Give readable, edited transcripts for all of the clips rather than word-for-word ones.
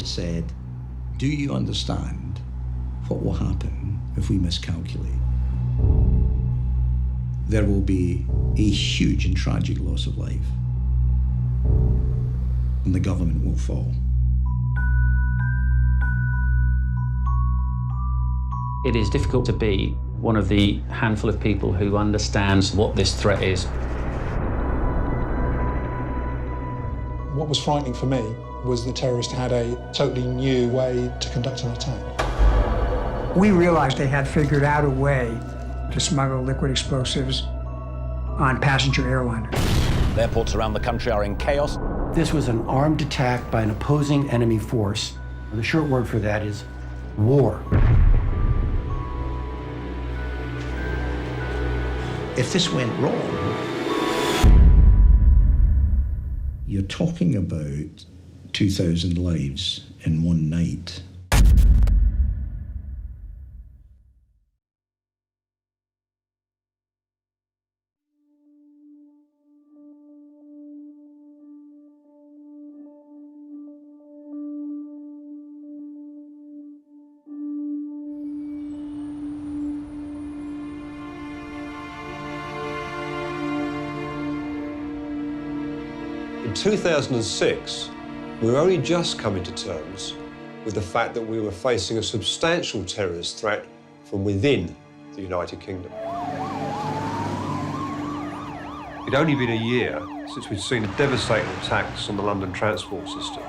had said, do you understand what will happen if we miscalculate? There will be a huge and tragic loss of life, and the government will fall. It is difficult to be one of the handful of people who understands what this threat is. What was frightening for me was the terrorists had a totally new way to conduct an attack. We realized they had figured out a way to smuggle liquid explosives on passenger airliners. Airports around the country are in chaos. This was an armed attack by an opposing enemy force. The short word for that is war. If this went wrong, you're talking about 2,000 lives in one night. In 2006, we were only just coming to terms with the fact that we were facing a substantial terrorist threat from within the United Kingdom. It'd only been a year since we'd seen the devastating attacks on the London transport system.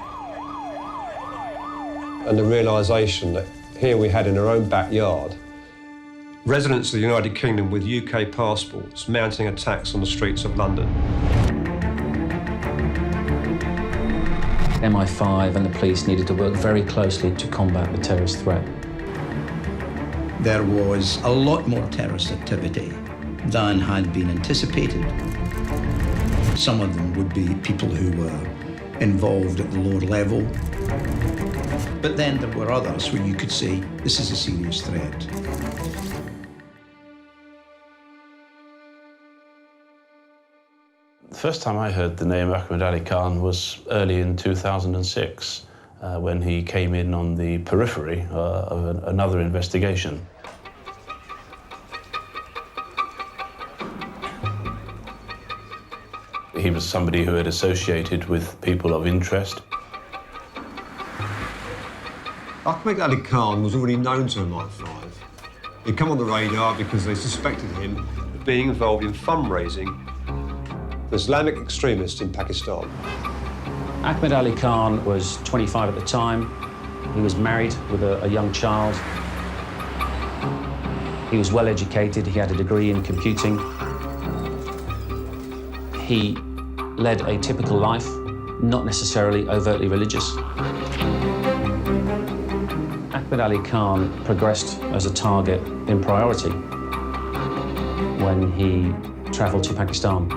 And the realisation that here we had in our own backyard residents of the United Kingdom with UK passports mounting attacks on the streets of London. MI5 and the police needed to work very closely to combat the terrorist threat. There was a lot more terrorist activity than had been anticipated. Some of them would be people who were involved at the lower level. But then there were others where you could say, this is a serious threat. The first time I heard the name Ahmed Ali Khan was early in 2006, when he came in on the periphery of another investigation. He was somebody who had associated with people of interest. Ahmed Ali Khan was already known to MI5. He'd come on the radar because they suspected him of being involved in fundraising for Islamic extremists in Pakistan. Ahmed Ali Khan was 25 at the time. He was married with a young child. He was well educated. He had a degree in computing. He led a typical life, not necessarily overtly religious. Ahmed Ali Khan progressed as a target in priority when he travelled to Pakistan.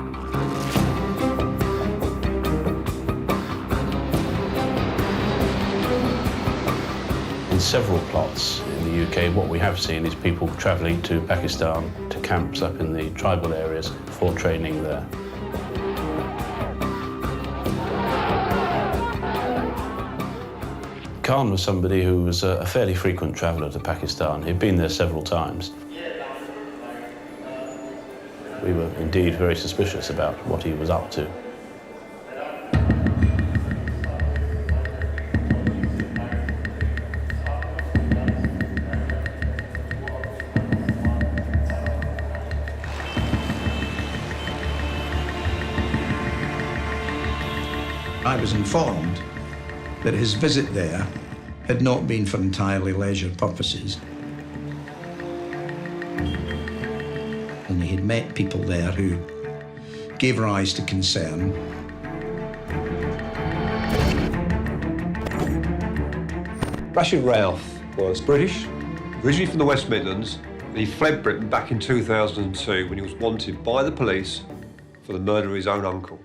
In several plots in the UK, what we have seen is people travelling to Pakistan to camps up in the tribal areas for training there. Khan was somebody who was a fairly frequent traveller to Pakistan. He'd been there several times. We were indeed very suspicious about what he was up to. I was informed that his visit there had not been for entirely leisure purposes. And he had met people there who gave rise to concern. Rashid Rauf was British, originally from the West Midlands, and he fled Britain back in 2002 when he was wanted by the police for the murder of his own uncle.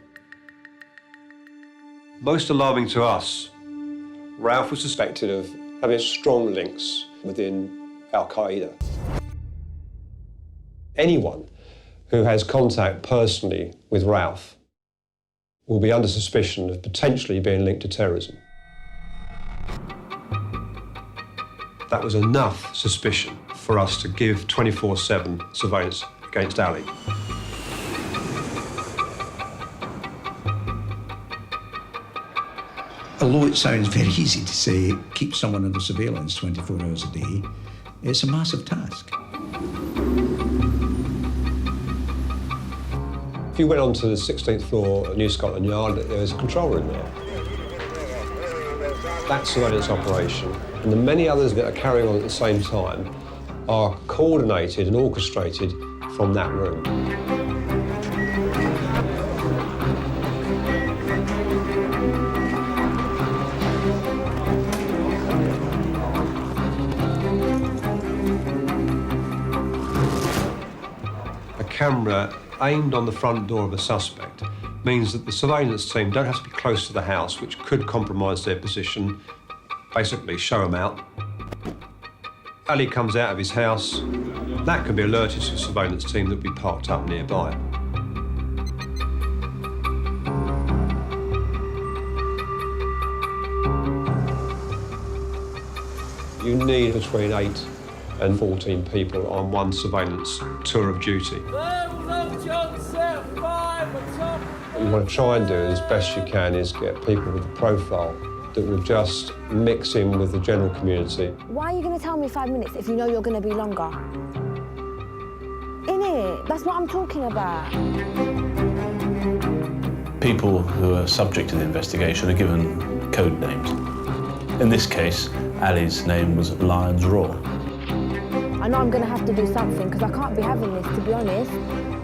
Most alarming to us, Rauf was suspected of having strong links within Al-Qaeda. Anyone who has contact personally with Rauf will be under suspicion of potentially being linked to terrorism. That was enough suspicion for us to give 24/7 surveillance against Ali. Although it sounds very easy to say, keep someone under surveillance 24 hours a day, it's a massive task. If you went onto the 16th floor at New Scotland Yard, there's a control room there. That surveillance operation, and the many others that are carrying on at the same time, are coordinated and orchestrated from that room. A camera aimed on the front door of a suspect means that the surveillance team don't have to be close to the house, which could compromise their position, basically show them out. Ali comes out of his house, that can be alerted to a surveillance team that will be parked up nearby. You need between 8 and 14 people on one surveillance tour of duty. What you want to try and do as best you can is get people with a profile that will just mix in with the general community. Why are you going to tell me 5 minutes if you know you're going to be longer? Innit? That's what I'm talking about. People who are subject to the investigation are given code names. In this case, Ali's name was Lion's Roar. I know I'm going to have to do something because I can't be having this, to be honest.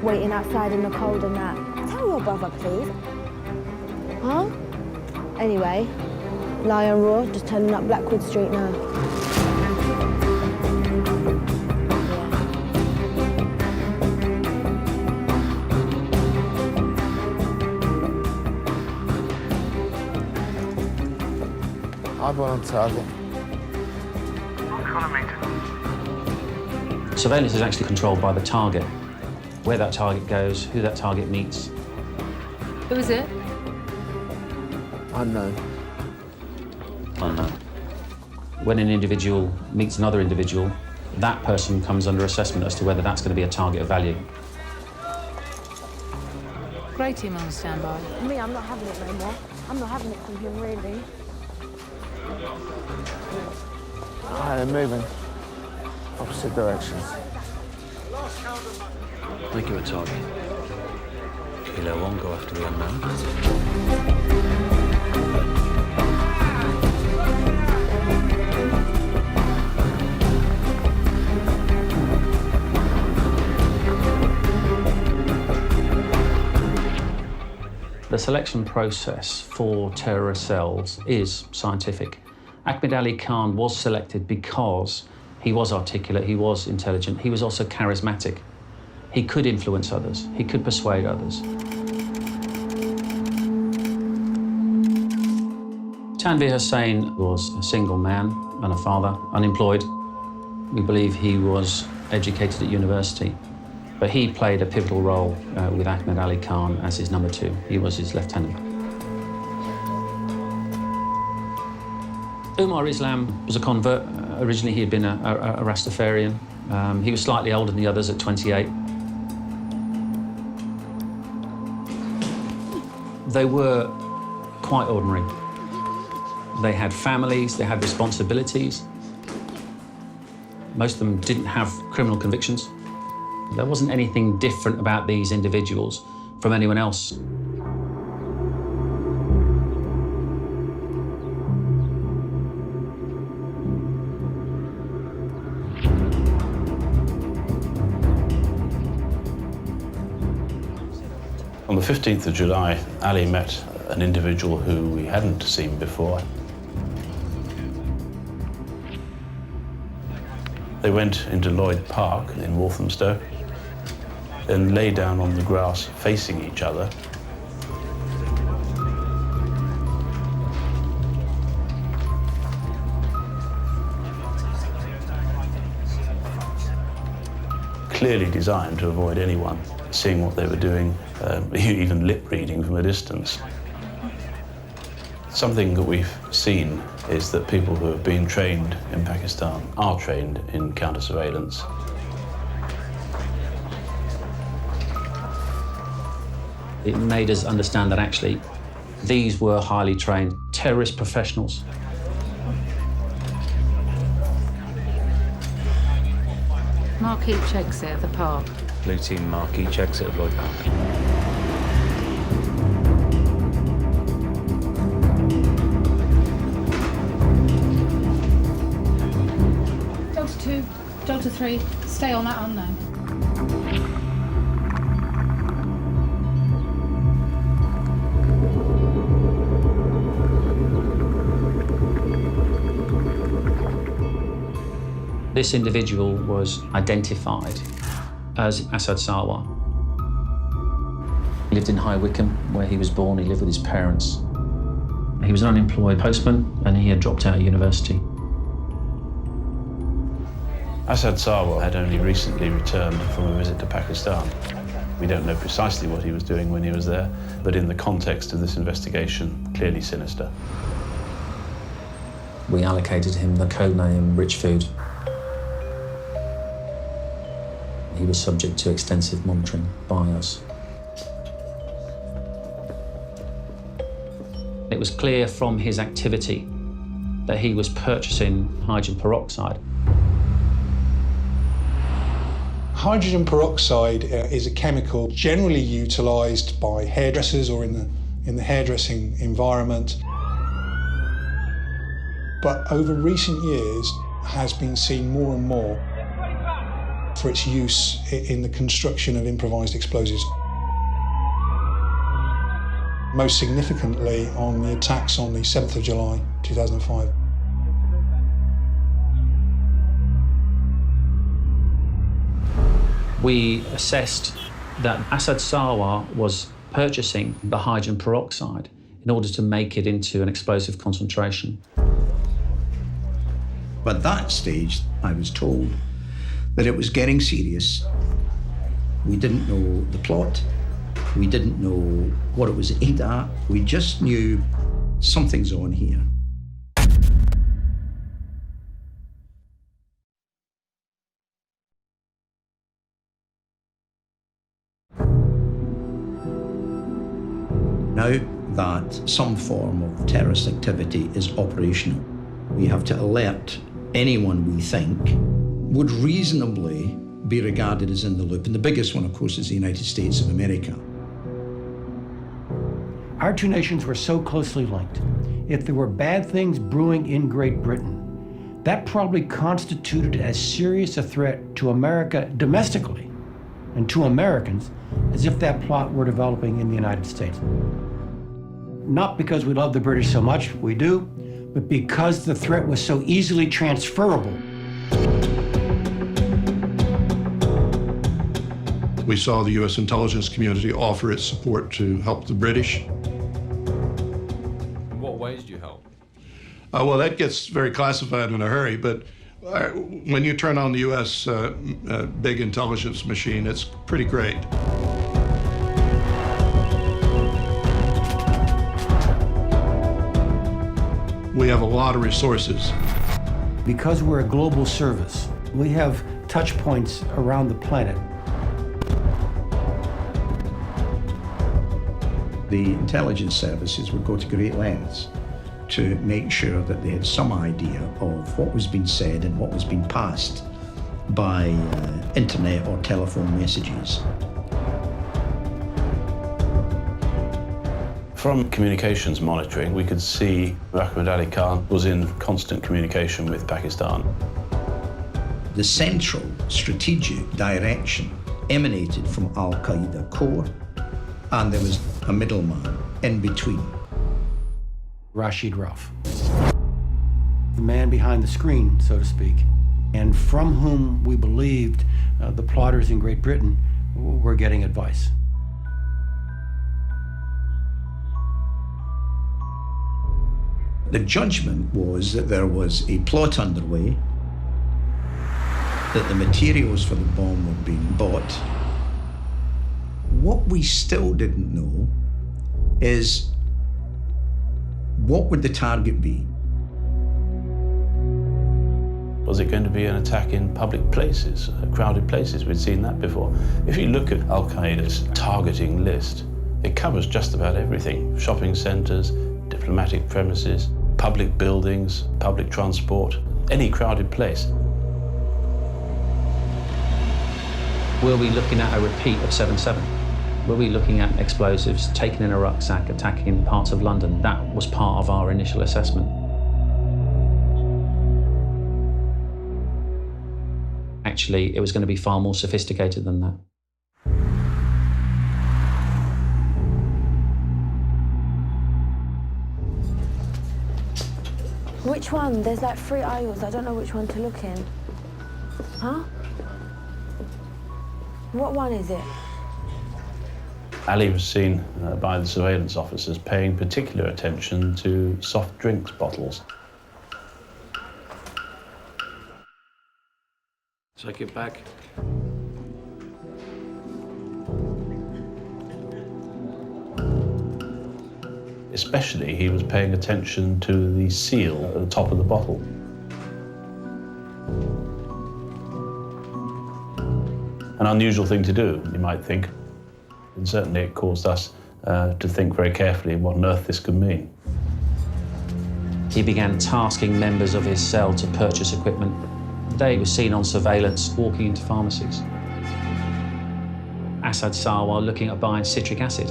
Waiting outside in the cold and that. Tell your brother, please. Huh? Anyway, Lion Roar, just turning up Blackwood Street now. I've one on target. Surveillance is actually controlled by the target. Where that target goes, who that target meets. Who is it? Unknown. Unknown. When an individual meets another individual, that person comes under assessment as to whether that's going to be a target of value. Grey team on standby. Me, I'm not having it no more. I'm not having it from him, really. They're moving. Opposite directions. Make him a target. Kilo 1, go after the unknown. The selection process for terrorist cells is scientific. Ahmed Ali Khan was selected because he was articulate, he was intelligent, he was also charismatic. He could influence others, he could persuade others. Tanveer Hussain was a single man and a father, unemployed. We believe he was educated at university, but he played a pivotal role with Ahmed Ali Khan as his number 2. He was his lieutenant. Umar Islam was a convert. Originally, he had been a Rastafarian. He was slightly older than the others at 28. They were quite ordinary. They had families, they had responsibilities. Most of them didn't have criminal convictions. There wasn't anything different about these individuals from anyone else. On the 15th of July, Ali met an individual who we hadn't seen before. They went into Lloyd Park in Walthamstow, then lay down on the grass facing each other. Clearly designed to avoid anyone seeing what they were doing, even lip reading from a distance. Something that we've seen is that people who have been trained in Pakistan are trained in counter-surveillance. It made us understand that actually these were highly trained terrorist professionals. Mark each exit at the park. Blue team mark each exit of Lloyd Park. Delta 2, Delta 3, stay on that unknown. This individual was identified as Asad Sarwar. He lived in High Wycombe, where he was born. He lived with his parents. He was an unemployed postman, and he had dropped out of university. Asad Sarwar had only recently returned from a visit to Pakistan. We don't know precisely what he was doing when he was there, but in the context of this investigation, clearly sinister. We allocated him the codename Rich Food. He was subject to extensive monitoring by us. It was clear from his activity that he was purchasing hydrogen peroxide. Hydrogen peroxide is a chemical generally utilised by hairdressers or in the hairdressing environment, but over recent years has been seen more and more for its use in the construction of improvised explosives. Most significantly on the attacks on the 7th of July 2005. We assessed that Asad Sarwar was purchasing the hydrogen peroxide in order to make it into an explosive concentration. But at that stage, I was told that it was getting serious. We didn't know the plot. We didn't know what it was aimed at. We just knew something's on here. Now that some form of terrorist activity is operational, we have to alert anyone we think would reasonably be regarded as in the loop. And the biggest one, of course, is the United States of America. Our two nations were so closely linked. If there were bad things brewing in Great Britain, that probably constituted as serious a threat to America domestically and to Americans as if that plot were developing in the United States. Not because we love the British so much, we do, but because the threat was so easily transferable. We saw the U.S. intelligence community offer its support to help the British. In what ways do you help? Well, that gets very classified in a hurry, but when you turn on the U.S. Big intelligence machine, it's pretty great. We have a lot of resources. Because we're a global service, we have touch points around the planet. The intelligence services would go to great lengths to make sure that they had some idea of what was being said and what was being passed by internet or telephone messages. From communications monitoring, we could see Ahmed Ali Khan was in constant communication with Pakistan. The central strategic direction emanated from Al-Qaeda core, and there was a middleman in between. Rashid Rauf, the man behind the screen, so to speak, and from whom we believed the plotters in Great Britain were getting advice. The judgment was that there was a plot underway, that the materials for the bomb were being bought. What we still didn't know is What would the target be? Was it going to be an attack in public places, crowded places? We'd seen that before. If you look at Al-Qaeda's targeting list, it covers just about everything. Shopping centres, diplomatic premises, public buildings, public transport, any crowded place. Were we looking at a repeat of 7/7? Were we looking at explosives taken in a rucksack, attacking parts of London? That was part of our initial assessment. Actually, it was going to be far more sophisticated than that. Which one? There's like 3 aisles. I don't know which one to look in. Huh? What one is it? Ali was seen by the surveillance officers paying particular attention to soft drinks bottles. Take it back. Especially, he was paying attention to the seal at the top of the bottle. An unusual thing to do, you might think. And certainly it caused us to think very carefully what on earth this could mean. He began tasking members of his cell to purchase equipment. They were seen on surveillance walking into pharmacies. Asad Sarwar looking at buying citric acid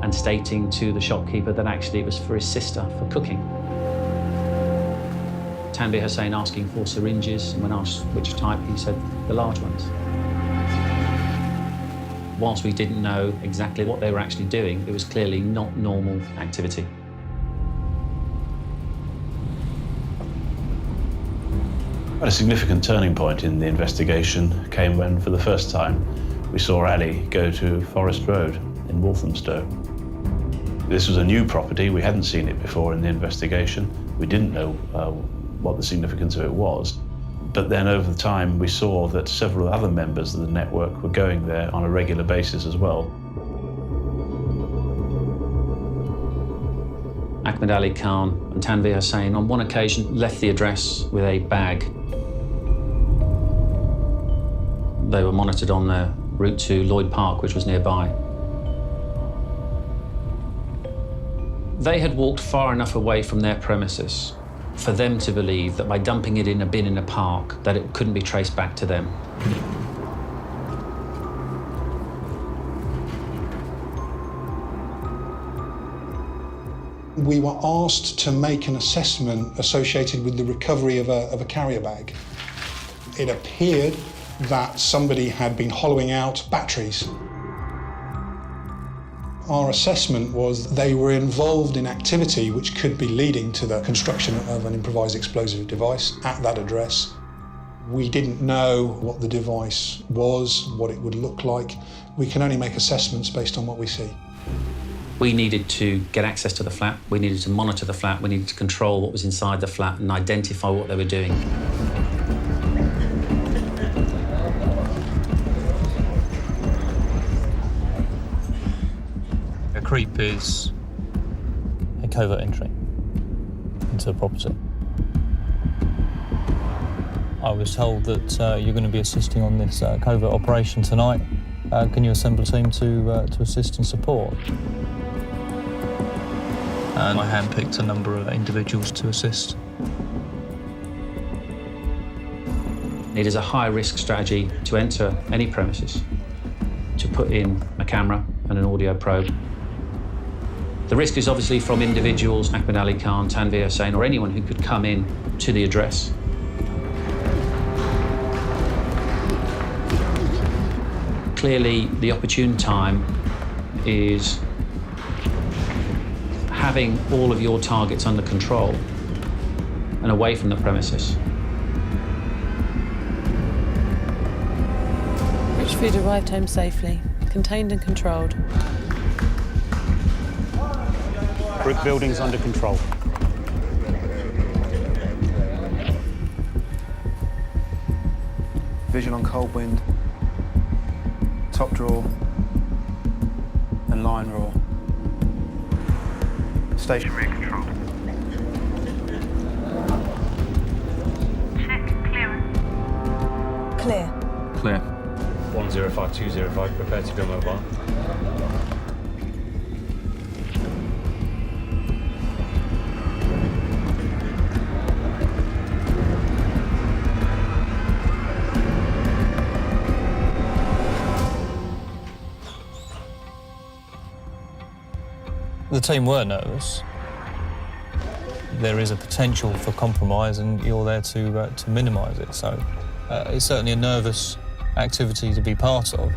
and stating to the shopkeeper that actually it was for his sister for cooking. Tanveer Hussain asking for syringes, and when asked which type, he said the large ones. Whilst we didn't know exactly what they were actually doing, it was clearly not normal activity. A significant turning point in the investigation came when, for the first time, we saw Ali go to Forest Road in Walthamstow. This was a new property. We hadn't seen it before in the investigation. We didn't know what the significance of it was. But then over the time, we saw that several other members of the network were going there on a regular basis as well. Ahmed Ali Khan and Tanveer Hussain on one occasion left the address with a bag. They were monitored on their route to Lloyd Park, which was nearby. They had walked far enough away from their premises for them to believe that by dumping it in a bin in a park, that it couldn't be traced back to them. We were asked to make an assessment associated with the recovery of a carrier bag. It appeared that somebody had been hollowing out batteries. Our assessment was they were involved in activity which could be leading to the construction of an improvised explosive device at that address. We didn't know what the device was, what it would look like. We can only make assessments based on what we see. We needed to get access to the flat, we needed to monitor the flat, we needed to control what was inside the flat and identify what they were doing. A creep is a covert entry into a property. I was told that you're going to be assisting on this covert operation tonight. Can you assemble a team to assist and support? And I handpicked a number of individuals to assist. It is a high-risk strategy to enter any premises, to put in a camera and an audio probe. The risk is obviously from individuals, Ahmed Ali Khan, Tanveer Hussain, or anyone who could come in to the address. Clearly, the opportune time is having all of your targets under control and away from the premises. Richfield arrived home safely, contained and controlled. Brick buildings under control. Vision on cold wind, top drawer, and line roar. Station rear control. Clear. Clear. 105205, prepare to go mobile. The team were nervous. There is a potential for compromise, and you're there to minimise it. So it's certainly a nervous activity to be part of.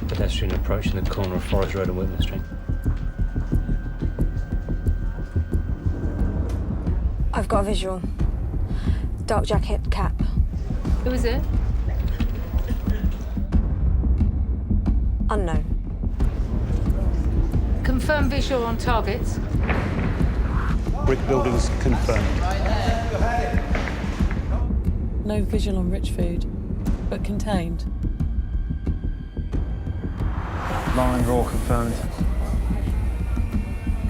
Pedestrian approaching the corner of Forest Road and Whitman Street. I've got a visual. Dark jacket, cap. Who is it? Unknown. Confirm visual on targets. Brick buildings confirmed. No visual on rich food, but contained. Line raw confirmed.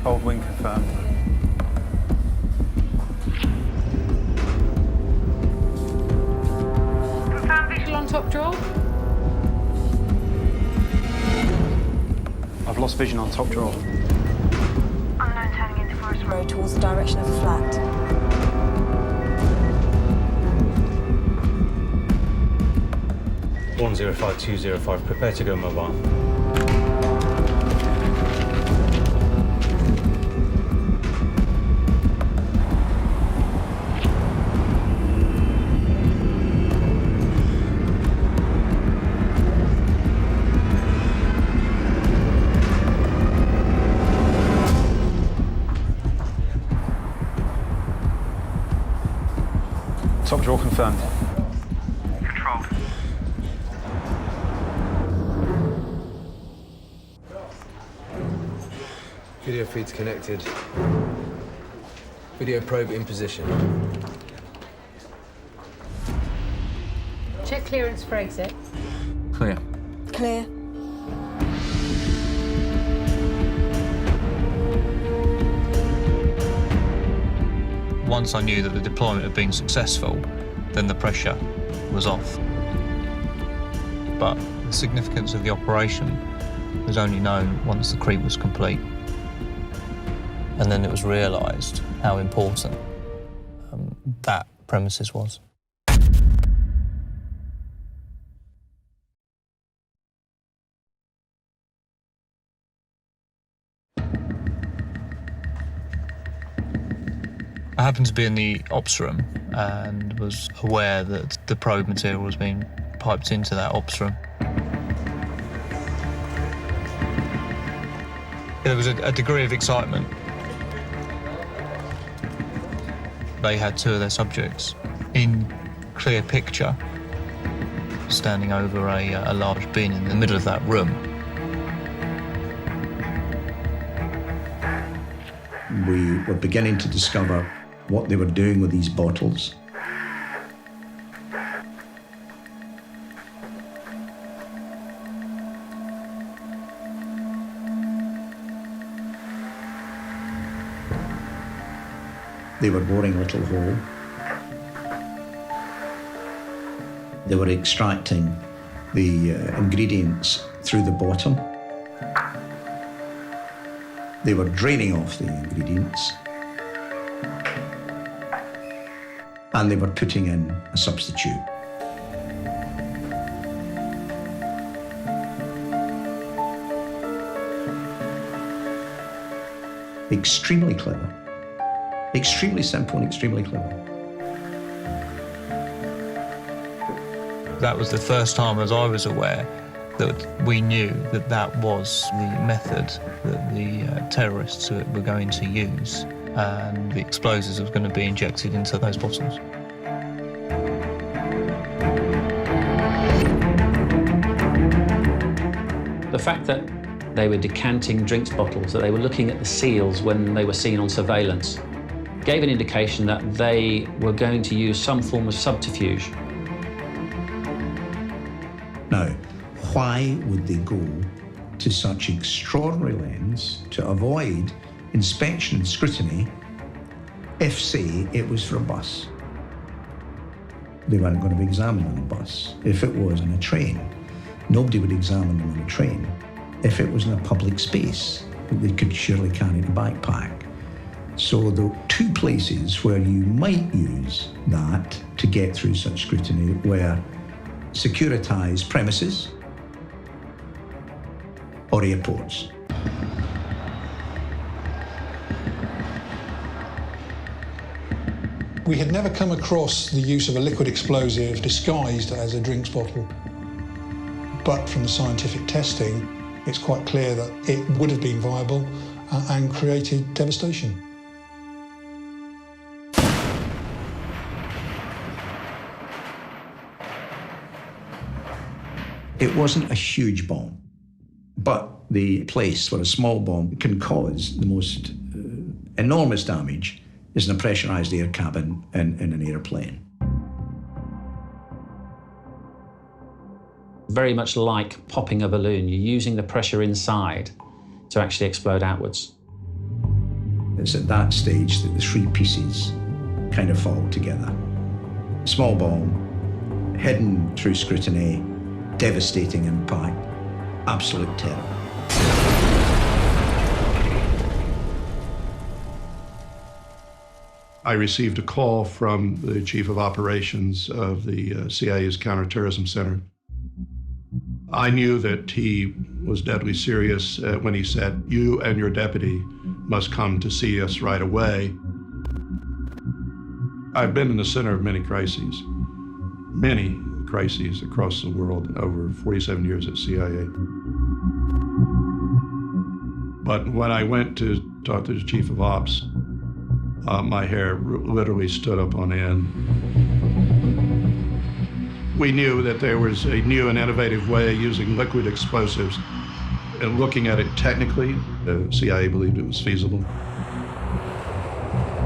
Cold wind confirmed. Confirm visual on top drawer. I've lost vision on top drawer. Unknown turning into Forest Road towards the direction of the flat. One 105205, prepare to go mobile. Top drawer confirmed. Control. Video feeds connected. Video probe in position. Check clearance for exit. Clear. Clear. Once I knew that the deployment had been successful, then the pressure was off. But the significance of the operation was only known once the creep was complete. And then it was realised how important that premises was. I happened to be in the ops room and was aware that the probe material was being piped into that ops room. There was a degree of excitement. They had two of their subjects in clear picture, standing over a large bin in the middle of that room. We were beginning to discover what they were doing with these bottles. They were boring a little hole. They were extracting the ingredients through the bottom. They were draining off the ingredients. and they were putting in a substitute. Extremely clever. Extremely simple and extremely clever. That was the first time, as I was aware, that we knew that that was the method that the terrorists were going to use, and the explosives were going to be injected into those bottles. The fact that they were decanting drinks bottles, that they were looking at the seals when they were seen on surveillance, gave an indication that they were going to use some form of subterfuge. Now, why would they go to such extraordinary lengths to avoid inspection and scrutiny if, say, it was for a bus? They weren't going to be examined on a bus. If it was on a train, nobody would examine them on a train. If it was in a public space, they could surely carry the backpack. So the two places where you might use that to get through such scrutiny were securitized premises or airports. We had never come across the use of a liquid explosive disguised as a drinks bottle. But from the scientific testing, it's quite clear that it would have been viable and created devastation. It wasn't a huge bomb, but the place where a small bomb can cause the most enormous damage is in a pressurized air cabin in an airplane. Very much like popping a balloon, you're using the pressure inside to actually explode outwards. It's at that stage that the three pieces kind of fall together. Small bomb, hidden through scrutiny, devastating impact, absolute terror. I received a call from the chief of operations of the CIA's Counterterrorism Center. I knew that he was deadly serious when he said, "You and your deputy must come to see us right away." I've been in the center of many crises across the world over 47 years at CIA. But when I went to talk to the chief of ops, my hair literally stood up on end. We knew that there was a new and innovative way of using liquid explosives, and looking at it technically, the CIA believed it was feasible.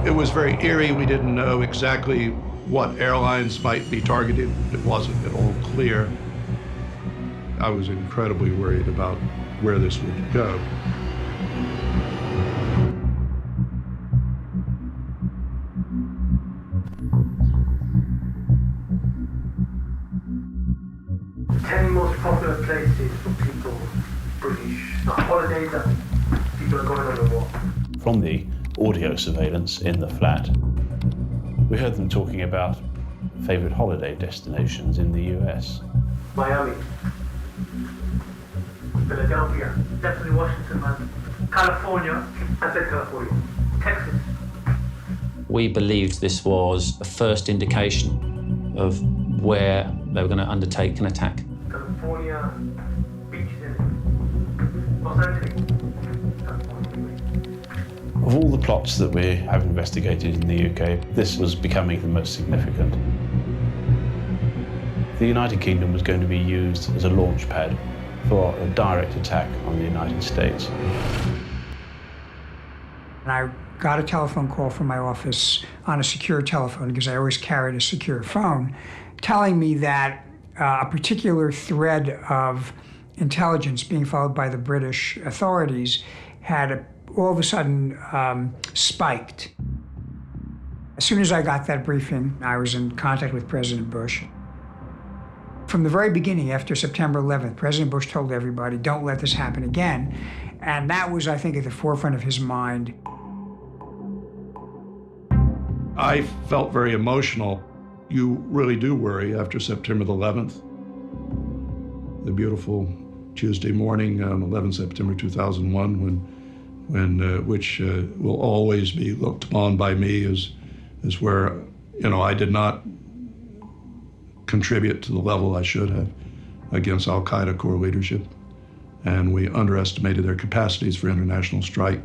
It was very eerie. We didn't know exactly what airlines might be targeted. It wasn't at all clear. I was incredibly worried about where this would go. Most popular places for people, British holidays that people are going on the walk. From the audio surveillance in the flat, we heard them talking about favourite holiday destinations in the US. Miami, Philadelphia, definitely Washington, man. California, I said California, Texas. We believed this was the first indication of where they were going to undertake an attack. California, beaches in Los Angeles. Of all the plots that we have investigated in the UK, this was becoming the most significant. The United Kingdom was going to be used as a launch pad for a direct attack on the United States. And I got a telephone call from my office on a secure telephone, because I always carried a secure phone, telling me that a particular thread of intelligence being followed by the British authorities had all of a sudden spiked. As soon as I got that briefing, I was in contact with President Bush. From the very beginning, after September 11th, President Bush told everybody, don't let this happen again. And that was, I think, at the forefront of his mind. I felt very emotional. You really do worry after September the 11th. The beautiful Tuesday morning, 11 September 2001, which will always be looked upon by me as where, I did not contribute to the level I should have against al-Qaeda core leadership. And we underestimated their capacities for international strike.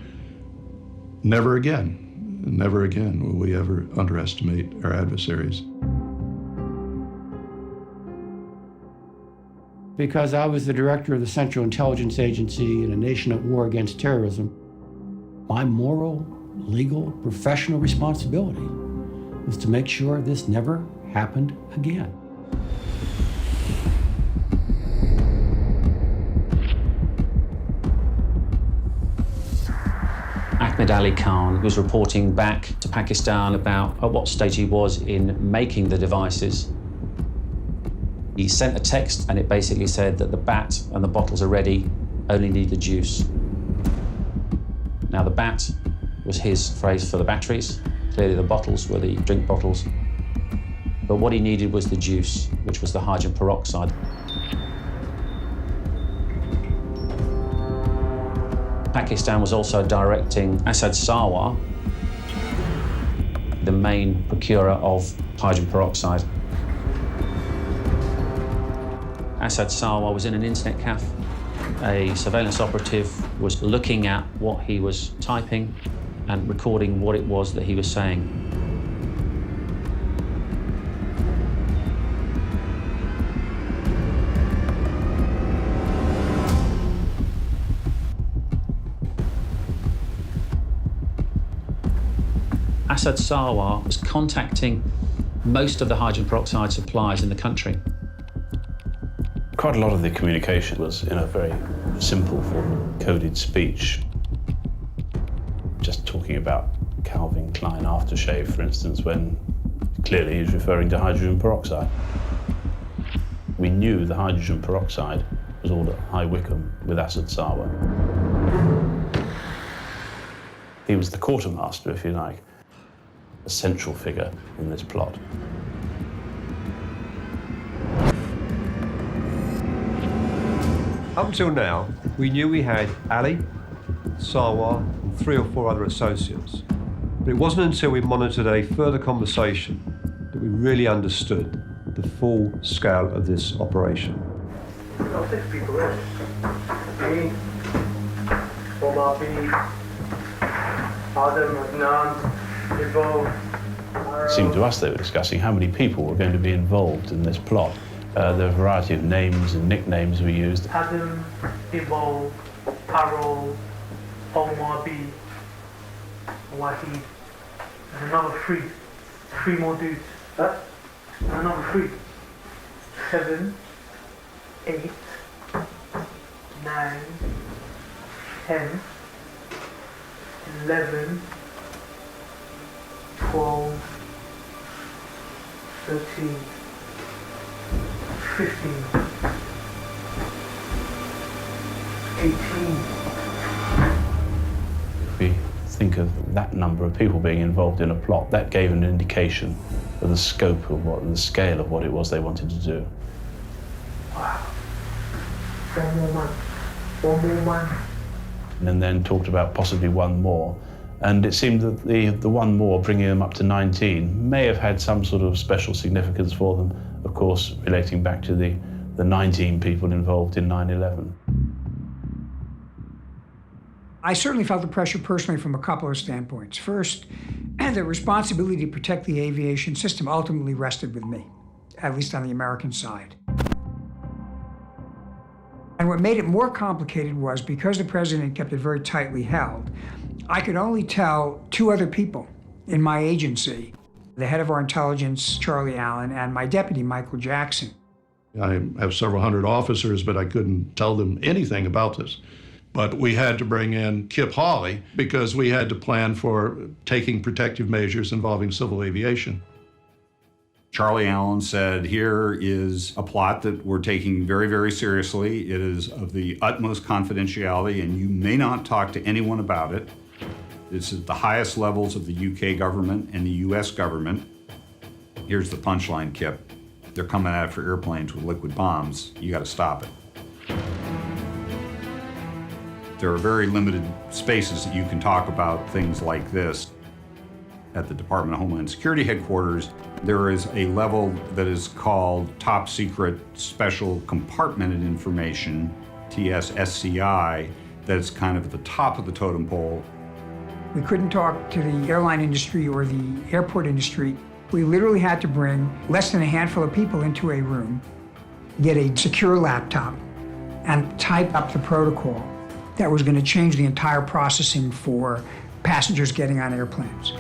Never again will we ever underestimate our adversaries. Because I was the director of the Central Intelligence Agency in a nation at war against terrorism, my moral, legal, professional responsibility was to make sure this never happened again. Ahmed Ali Khan was reporting back to Pakistan about at what stage he was in making the devices. He sent a text and it basically said that the bat and the bottles are ready, only need the juice. Now the bat was his phrase for the batteries. Clearly the bottles were the drink bottles. But what he needed was the juice, which was the hydrogen peroxide. Pakistan was also directing Asad Sarwar, the main procurer of hydrogen peroxide. Asad Sarwar was in an internet cafe. A surveillance operative was looking at what he was typing and recording what it was that he was saying. Asad Sarwar was contacting most of the hydrogen peroxide suppliers in the country. Quite a lot of the communication was in a very simple form of coded speech. Just talking about Calvin Klein aftershave, for instance, when clearly he's referring to hydrogen peroxide. We knew the hydrogen peroxide was all at High Wycombe with Asad Sarwar. He was the quartermaster, if you like, a central figure in this plot. Up until now, we knew we had Ali, Sarwar, and 3 or 4 other associates. But it wasn't until we monitored a further conversation that we really understood the full scale of this operation. 6 people in. Me, Omar B, Adam, Adnan, involved. It seemed to us they were discussing how many people were going to be involved in this plot. There were a variety of names and nicknames we used. Adam, Ivo, Parol, Omar B, Wahid, and another 3 more dudes. And another 3. 7, 8, 9, 10, 11, 12, 13, 15, 18. If we think of that number of people being involved in a plot, that gave an indication of the scope of the scale of what it was they wanted to do. Wow. 4 more months. 1 more month. And then talked about possibly 1 more. And it seemed that the 1 more, bringing them up to 19, may have had some sort of special significance for them, of course, relating back to the 19 people involved in 9/11. I certainly felt the pressure personally from a couple of standpoints. First, the responsibility to protect the aviation system ultimately rested with me, at least on the American side. And what made it more complicated was because the president kept it very tightly held, I could only tell 2 other people in my agency, the head of our intelligence, Charlie Allen, and my deputy, Michael Jackson. I have several hundred officers, but I couldn't tell them anything about this. But we had to bring in Kip Hawley because we had to plan for taking protective measures involving civil aviation. Charlie Allen said, here is a plot that we're taking very, very seriously. It is of the utmost confidentiality, and you may not talk to anyone about it. This is the highest levels of the UK government and the US government. Here's the punchline, Kip. They're coming after airplanes with liquid bombs. You got to stop it. There are very limited spaces that you can talk about things like this. At the Department of Homeland Security headquarters, there is a level that is called Top Secret Special Compartmented Information, TSSCI, that's kind of at the top of the totem pole. We couldn't talk to the airline industry or the airport industry. We literally had to bring less than a handful of people into a room, get a secure laptop, and type up the protocol that was going to change the entire processing for passengers getting on airplanes.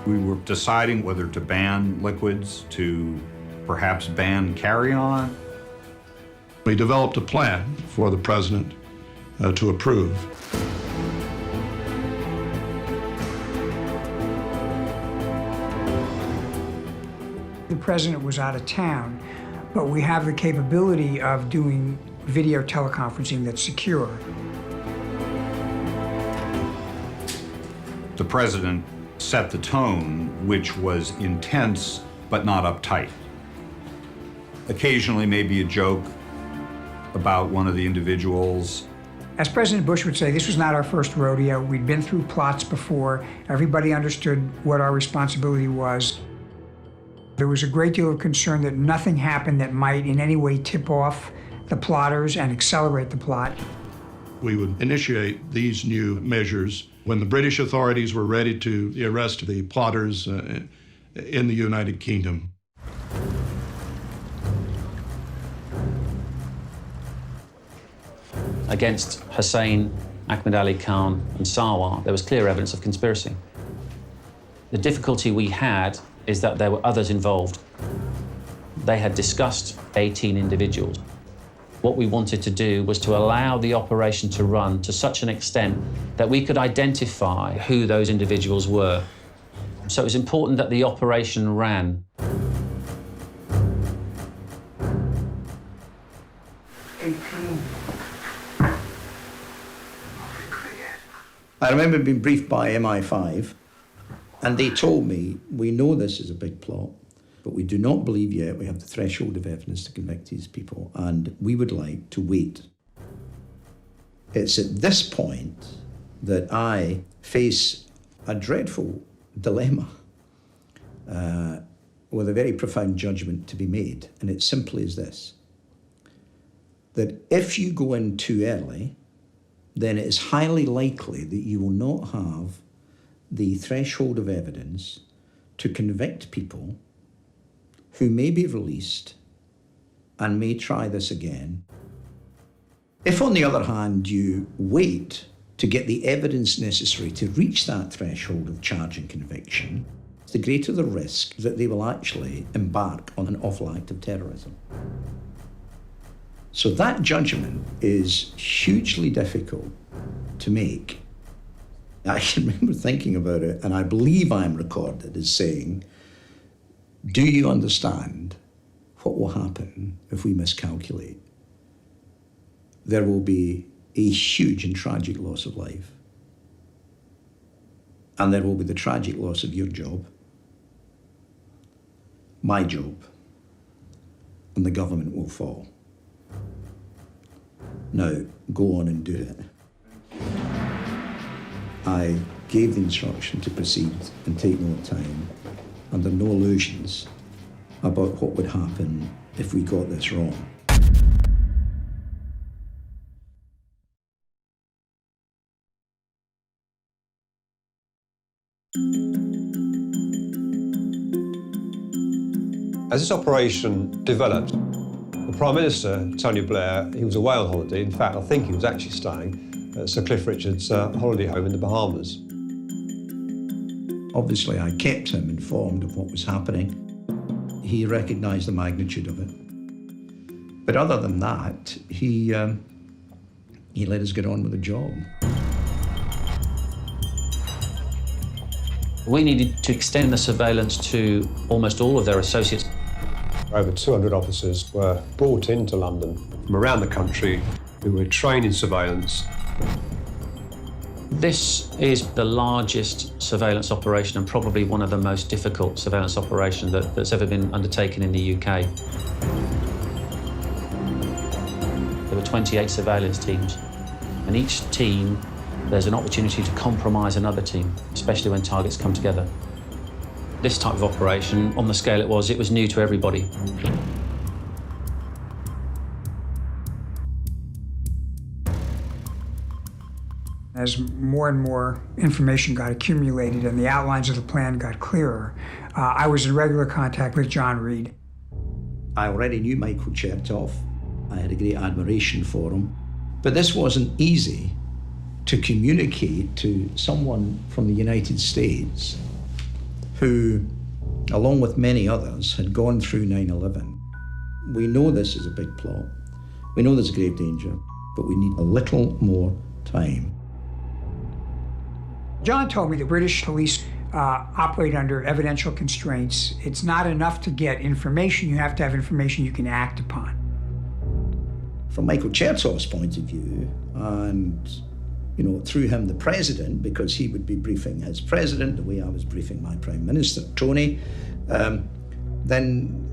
We were deciding whether to ban liquids, to perhaps ban carry-on. We developed a plan for the president to approve. The president was out of town, but we have the capability of doing video teleconferencing that's secure. The president set the tone, which was intense but not uptight. Occasionally, maybe a joke about one of the individuals. As President Bush would say, this was not our first rodeo. We'd been through plots before. Everybody understood what our responsibility was. There was a great deal of concern that nothing happened that might in any way tip off the plotters and accelerate the plot. We would initiate these new measures when the British authorities were ready to arrest the plotters in the United Kingdom. Against Hussein, Ahmed Ali Khan, and Sarwar, there was clear evidence of conspiracy. The difficulty we had is that there were others involved. They had discussed 18 individuals. What we wanted to do was to allow the operation to run to such an extent that we could identify who those individuals were. So it was important that the operation ran. 18. I remember being briefed by MI5, and they told me, we know this is a big plot, but we do not believe yet we have the threshold of evidence to convict these people, and we would like to wait. It's at this point that I face a dreadful dilemma with a very profound judgment to be made, and it simply is this, that if you go in too early, then it is highly likely that you will not have the threshold of evidence to convict people who may be released and may try this again. If, on the other hand, you wait to get the evidence necessary to reach that threshold of charge and conviction, the greater the risk that they will actually embark on an awful act of terrorism. So that judgment is hugely difficult to make. I can remember thinking about it, and I believe I'm recorded as saying, do you understand what will happen if we miscalculate? There will be a huge and tragic loss of life. And there will be the tragic loss of your job, my job, and the government will fall. Now, go on and do it. I gave the instruction to proceed and take no time, under no illusions about what would happen if we got this wrong. As this operation developed, the Prime Minister, Tony Blair, he was away on holiday. In fact, I think he was actually staying at Sir Cliff Richard's holiday home in the Bahamas. Obviously, I kept him informed of what was happening. He recognised the magnitude of it. But other than that, he let us get on with the job. We needed to extend the surveillance to almost all of their associates. Over 200 officers were brought into London from around the country who were trained in surveillance. This is the largest surveillance operation and probably one of the most difficult surveillance operations that's ever been undertaken in the UK. There were 28 surveillance teams, and each team, there's an opportunity to compromise another team, especially when targets come together. This type of operation, on the scale it was new to everybody. As more and more information got accumulated and the outlines of the plan got clearer, I was in regular contact with John Reed. I already knew Michael Chertoff. I had a great admiration for him. But this wasn't easy to communicate to someone from the United States who, along with many others, had gone through 9/11. We know this is a big plot. We know there's grave danger, but we need a little more time. John told me the British police operate under evidential constraints. It's not enough to get information. You have to have information you can act upon. From Michael Chertoff's point of view, and through him the president, because he would be briefing his president the way I was briefing my Prime Minister, Tony, then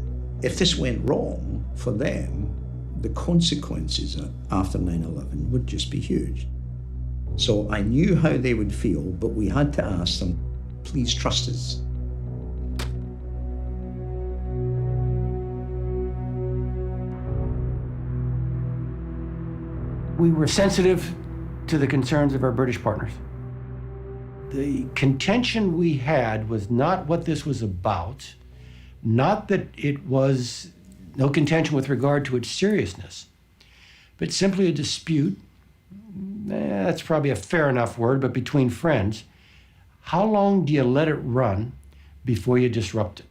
if this went wrong for them, the consequences after 9/11 would just be huge. So I knew how they would feel, but we had to ask them, please trust us. We were sensitive to the concerns of our British partners. The contention we had was not what this was about, not that it was no contention with regard to its seriousness, but simply a dispute. That's probably a fair enough word, but between friends. How long do you let it run before you disrupt it?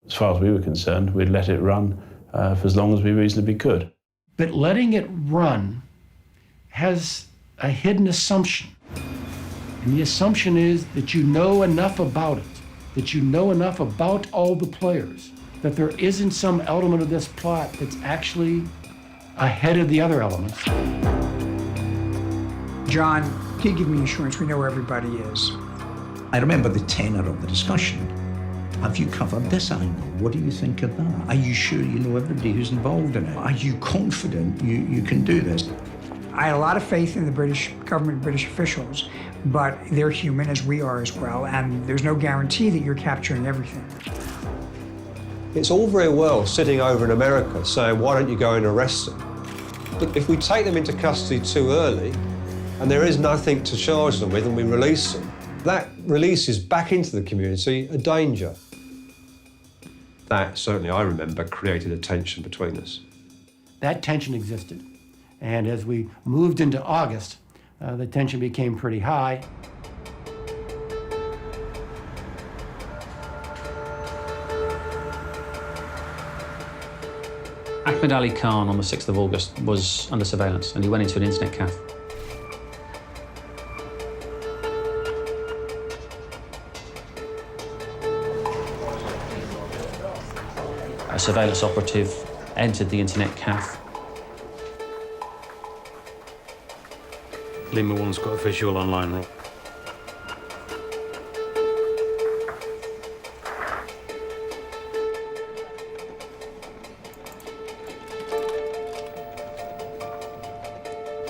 As far as we were concerned, we'd let it run for as long as we reasonably could. But letting it run has a hidden assumption. And the assumption is that you know enough about it, that you know enough about all the players, that there isn't some element of this plot that's actually ahead of the other elements. John, he gave me assurance we know where everybody is. I remember the tenor of the discussion. Have you covered this angle? What do you think of that? Are you sure you know everybody who's involved in it? Are you confident you can do this? I had a lot of faith in the British government, British officials, but they're human as we are as well, and there's no guarantee that you're capturing everything. It's all very well sitting over in America saying, why don't you go and arrest them? But if we take them into custody too early, and there is nothing to charge them with, and we release them, that releases back into the community a danger. That, certainly I remember, created a tension between us. That tension existed. And as we moved into August, the tension became pretty high. Ahmed Ali Khan on the 6th of August was under surveillance and he went into an internet cafe. A surveillance operative entered the internet cafe. Lima 1's got a visual online roll.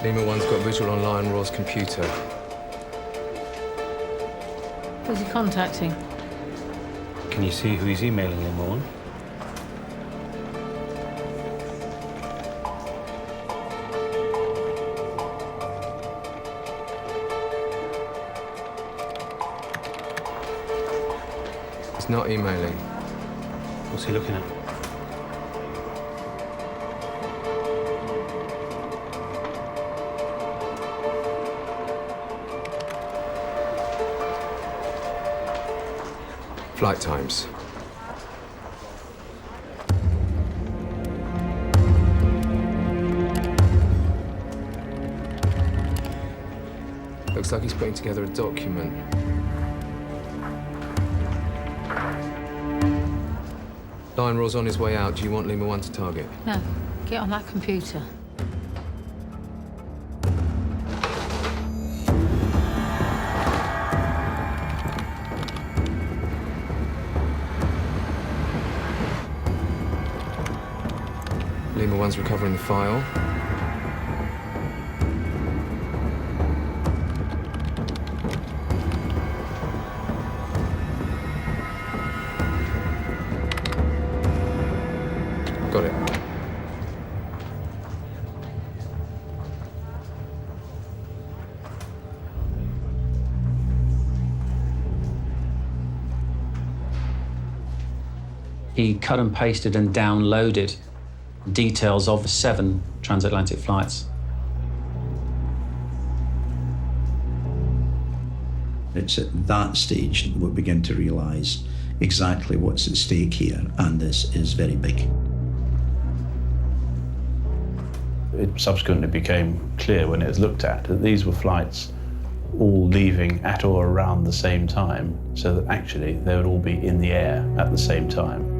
Lima 1's got visual online Raw's computer. Who's he contacting? Can you see who he's emailing Lima 1? He's not emailing. What's he looking at? Flight times. Looks like he's putting together a document. Line Raw's on his way out. Do you want Lima 1 to target? No, get on that computer. the ones recovering the file. Got it. He cut and pasted and downloaded details of the 7 transatlantic flights. It's at that stage that we begin to realise exactly what's at stake here, and this is very big. It subsequently became clear when it was looked at that these were flights all leaving at or around the same time, so that actually they would all be in the air at the same time.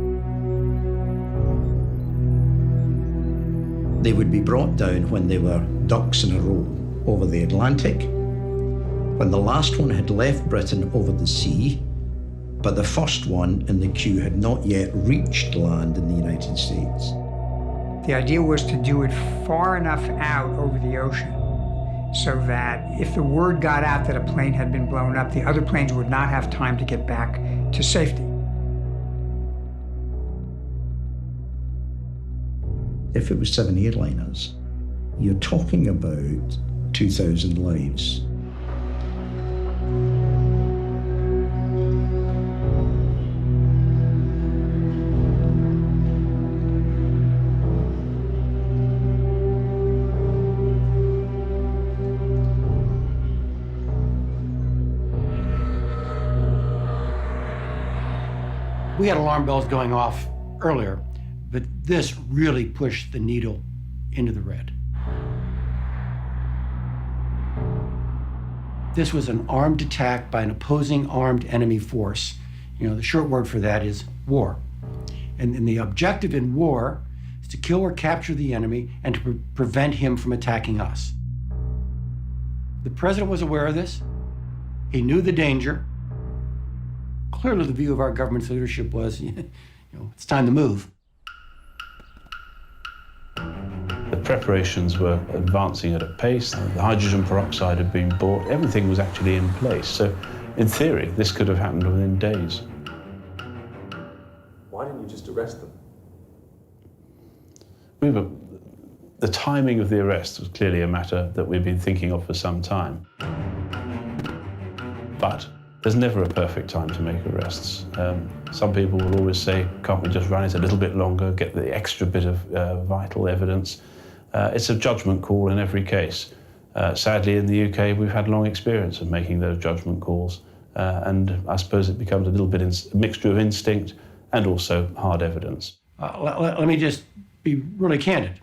They would be brought down when they were ducks in a row over the Atlantic, when the last one had left Britain over the sea, but the first one in the queue had not yet reached land in the United States. The idea was to do it far enough out over the ocean so that if the word got out that a plane had been blown up, the other planes would not have time to get back to safety. If it was 7 airliners, you're talking about 2,000 lives. We had alarm bells going off earlier, but this really pushed the needle into the red. This was an armed attack by an opposing armed enemy force. You know, the short word for that is war. And the objective in war is to kill or capture the enemy and to prevent him from attacking us. The president was aware of this. He knew the danger. Clearly, the view of our government's leadership was, it's time to move. The preparations were advancing at a pace. The hydrogen peroxide had been bought. Everything was actually in place. So, in theory, this could have happened within days. Why didn't you just arrest them? The timing of the arrest was clearly a matter that we've been thinking of for some time. But there's never a perfect time to make arrests. Some people will always say, can't we just run it a little bit longer, get the extra bit of vital evidence? It's a judgment call in every case. Sadly, in the UK, we've had long experience of making those judgment calls. And I suppose it becomes a little bit a mixture of instinct and also hard evidence. Let me just be really candid.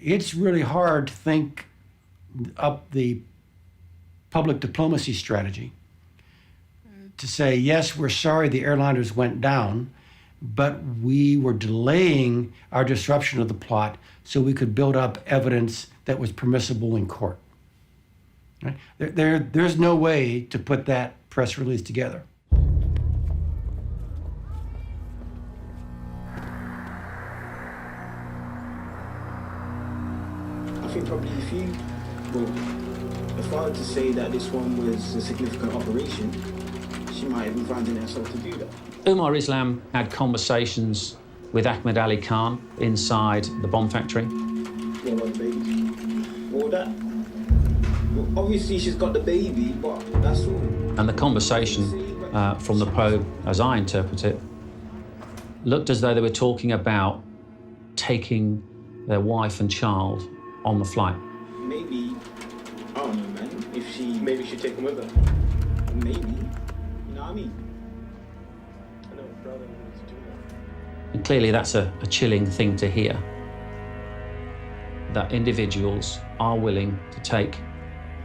It's really hard to think up the public diplomacy strategy to say, yes, we're sorry the airliners went down, but we were delaying our disruption of the plot so we could build up evidence that was permissible in court. Right? There's no way to put that press release together. I think probably if I were to say that this one was a significant operation, she might have been finding herself to do that. Umar Islam had conversations with Ahmed Ali Khan inside the bomb factory. What about the baby? What that? Well, obviously she's got the baby, but that's all. And the conversation from the probe, as I interpret it, looked as though they were talking about taking their wife and child on the flight. Maybe, I don't know, man, maybe she'd take them with her. Maybe, you know what I mean? I know her brother wanted to do that. And clearly that's a chilling thing to hear, that individuals are willing to take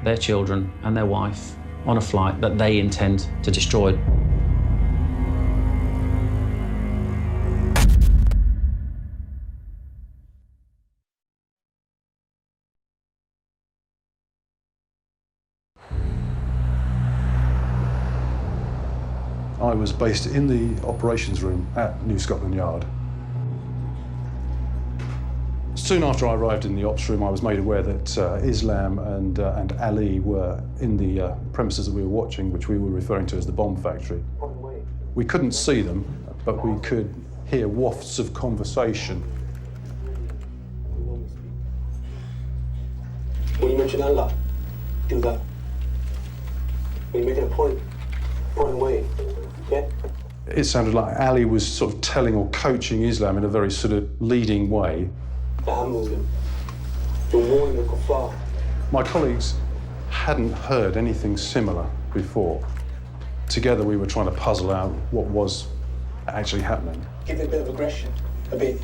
their children and their wife on a flight that they intend to destroy. I was based in the operations room at New Scotland Yard. Soon after I arrived in the ops room, I was made aware that Islam and Ali were in the premises that we were watching, which we were referring to as the bomb factory. We couldn't see them, but we could hear wafts of conversation. When you mention Allah, do that. When you're making a point away, yeah? It sounded like Ali was sort of telling or coaching Islam in a very sort of leading way. I'm Muslim. You're warning the kuffar. My colleagues hadn't heard anything similar before. Together we were trying to puzzle out what was actually happening. Give it a bit of aggression, a bit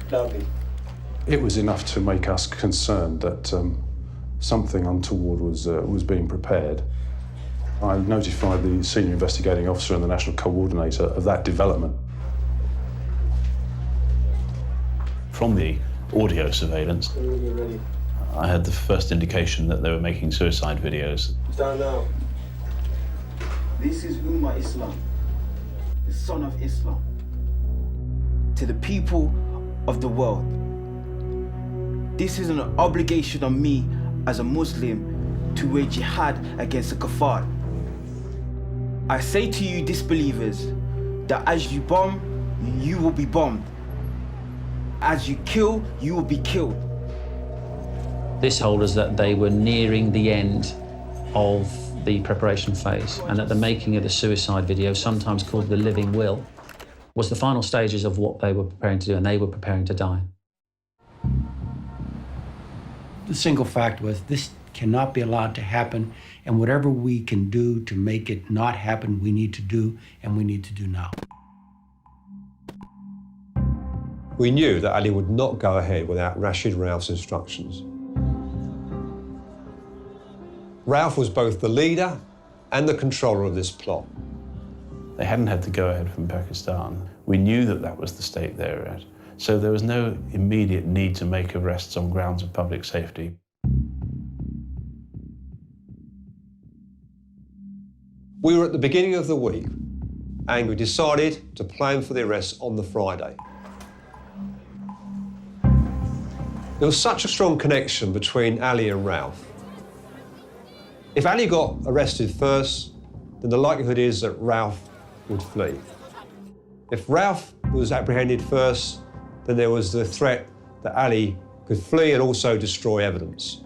loudly. It was enough to make us concerned that something untoward was being prepared. I notified the senior investigating officer and the national coordinator of that development. From the audio surveillance, I had the first indication that they were making suicide videos. Stand now. This is Ummah Islam, the son of Islam. To the people of the world, this is an obligation on me as a Muslim to wage jihad against the kuffar. I say to you disbelievers that as you bomb, you will be bombed. As you kill, you will be killed. This told us that they were nearing the end of the preparation phase, and that the making of the suicide video, sometimes called the living will, was the final stages of what they were preparing to do, and they were preparing to die. The single fact was this cannot be allowed to happen, and whatever we can do to make it not happen, we need to do, and we need to do now. We knew that Ali would not go ahead without Rashid Rauf's instructions. Rauf was both the leader and the controller of this plot. They hadn't had the go-ahead from Pakistan. We knew that that was the state they were at, so there was no immediate need to make arrests on grounds of public safety. We were at the beginning of the week, and we decided to plan for the arrest on the Friday. There was such a strong connection between Ali and Rauf. If Ali got arrested first, then the likelihood is that Rauf would flee. If Rauf was apprehended first, then there was the threat that Ali could flee and also destroy evidence.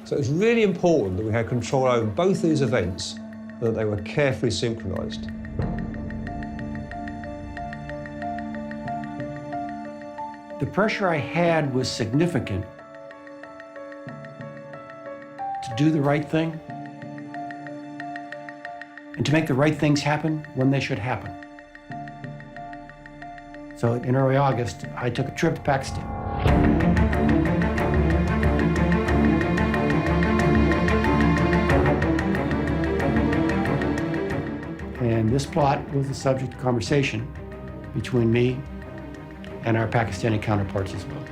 So it was really important that we had control over both these events and that they were carefully synchronised. The pressure I had was significant to do the right thing and to make the right things happen when they should happen. So in early August, I took a trip to Pakistan. And this plot was the subject of conversation between me and our Pakistani counterparts as well.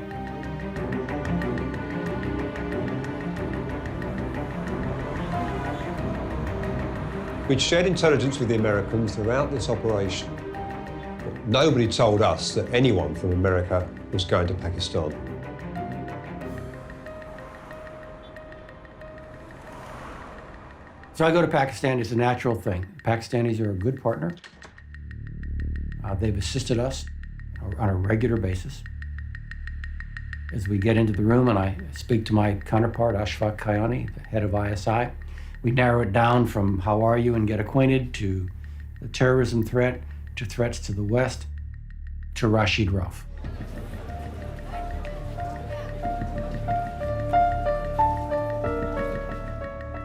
We'd shared intelligence with the Americans throughout this operation, but nobody told us that anyone from America was going to Pakistan. So I go to Pakistan, it's a natural thing. Pakistanis are a good partner. They've assisted us on a regular basis. As we get into the room and I speak to my counterpart, Ashfaq Kayani, the head of ISI, we narrow it down from how are you and get acquainted to the terrorism threat, to threats to the West, to Rashid Rauf.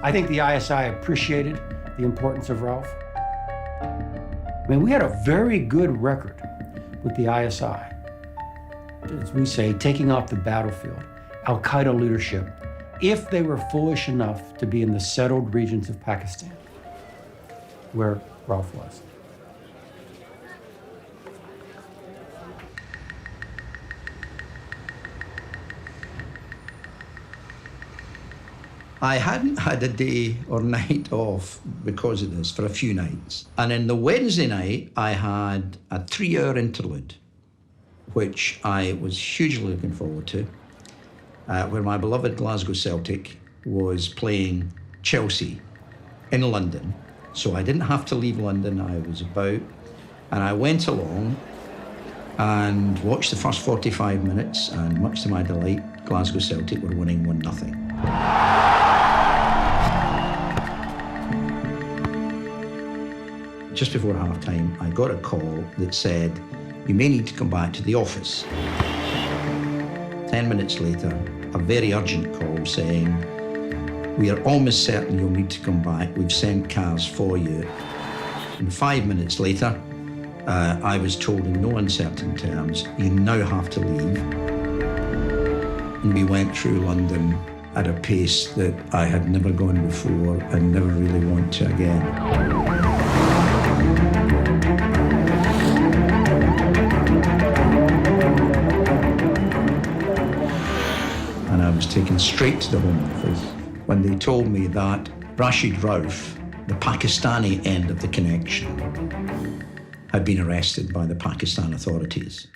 I think the ISI appreciated the importance of Rauf. I mean, we had a very good record with the ISI. As we say, taking off the battlefield, Al-Qaeda leadership, if they were foolish enough to be in the settled regions of Pakistan, where Rauf was. I hadn't had a day or night off because of this for a few nights. And in the Wednesday night, I had a 3-hour interlude which I was hugely looking forward to, where my beloved Glasgow Celtic was playing Chelsea in London. So I didn't have to leave London, I was about, and I went along and watched the first 45 minutes, and much to my delight, Glasgow Celtic were winning 1-0. Just before half-time, I got a call that said, "You may need to come back to the office." 10 minutes later, a very urgent call saying, "We are almost certain you'll need to come back. We've sent cars for you." And 5 minutes later, I was told in no uncertain terms, "You now have to leave." And we went through London at a pace that I had never gone before and never really want to again. And I was taken straight to the Home Office when they told me that Rashid Rauf, the Pakistani end of the connection, had been arrested by the Pakistan authorities.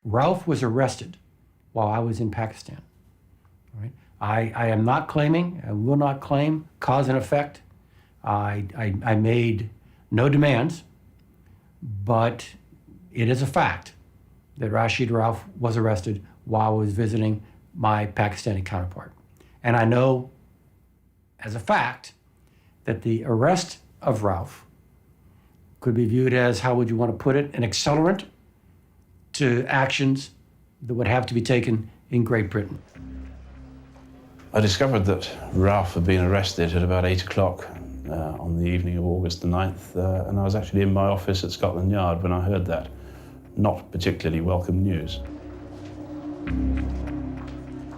Rauf was arrested while I was in Pakistan. Right? I am not claiming, I will not claim cause and effect. I made no demands, but it is a fact that Rashid Rauf was arrested while I was visiting my Pakistani counterpart. And I know as a fact that the arrest of Rauf could be viewed as, how would you want to put it, an accelerant to actions that would have to be taken in Great Britain. I discovered that Rauf had been arrested at about 8 o'clock on the evening of August the 9th, and I was actually in my office at Scotland Yard when I heard that. Not particularly welcome news.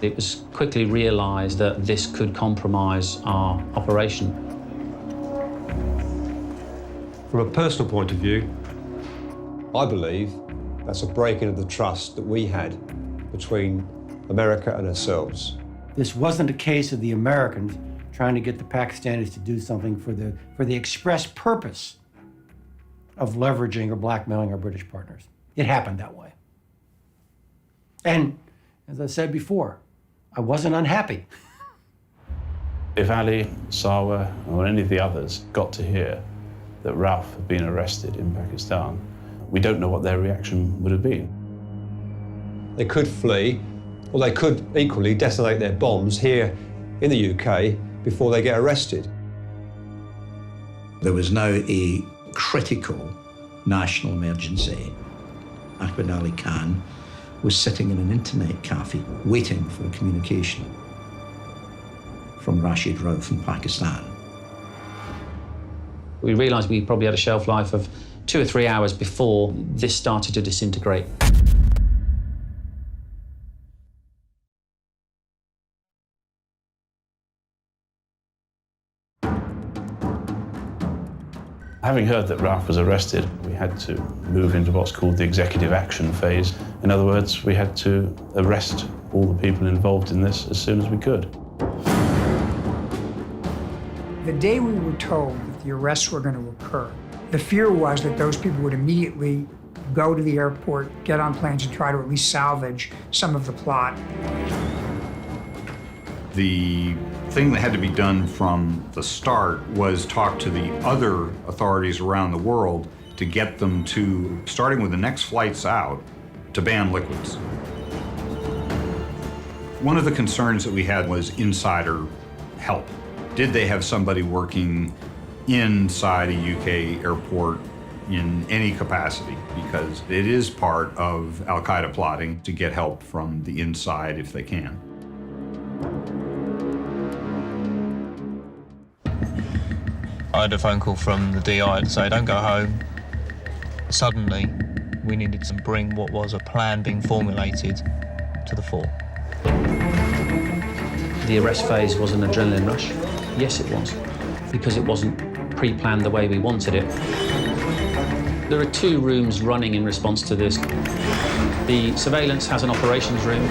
It was quickly realised that this could compromise our operation. From a personal point of view, I believe that's a breaking of the trust that we had between America and ourselves. This wasn't a case of the Americans trying to get the Pakistanis to do something for the express purpose of leveraging or blackmailing our British partners. It happened that way. And as I said before, I wasn't unhappy. If Ali, Sawa, or any of the others got to hear that Rauf had been arrested in Pakistan, we don't know what their reaction would have been. They could flee, or they could equally detonate their bombs here in the UK before they get arrested. There was now a critical national emergency. Ahmed Ali Khan was sitting in an internet cafe waiting for a communication from Rashid Rauf in Pakistan. We realised we probably had a shelf life of 2 or 3 hours before this started to disintegrate. Having heard that Rauf was arrested, we had to move into what's called the executive action phase. In other words, we had to arrest all the people involved in this as soon as we could. The day we were told that the arrests were going to occur, the fear was that those people would immediately go to the airport, get on planes, and try to at least salvage some of the plot. The thing that had to be done from the start was talk to the other authorities around the world to get them to, starting with the next flights out, to ban liquids. One of the concerns that we had was insider help. Did they have somebody working inside a UK airport in any capacity? Because it is part of Al-Qaeda plotting to get help from the inside if they can. I had a phone call from the DI to say, don't go home. Suddenly, we needed to bring what was a plan being formulated to the fore. The arrest phase was an adrenaline rush. Yes, it was, because it wasn't pre-planned the way we wanted it. There are 2 rooms running in response to this. The surveillance has an operations room.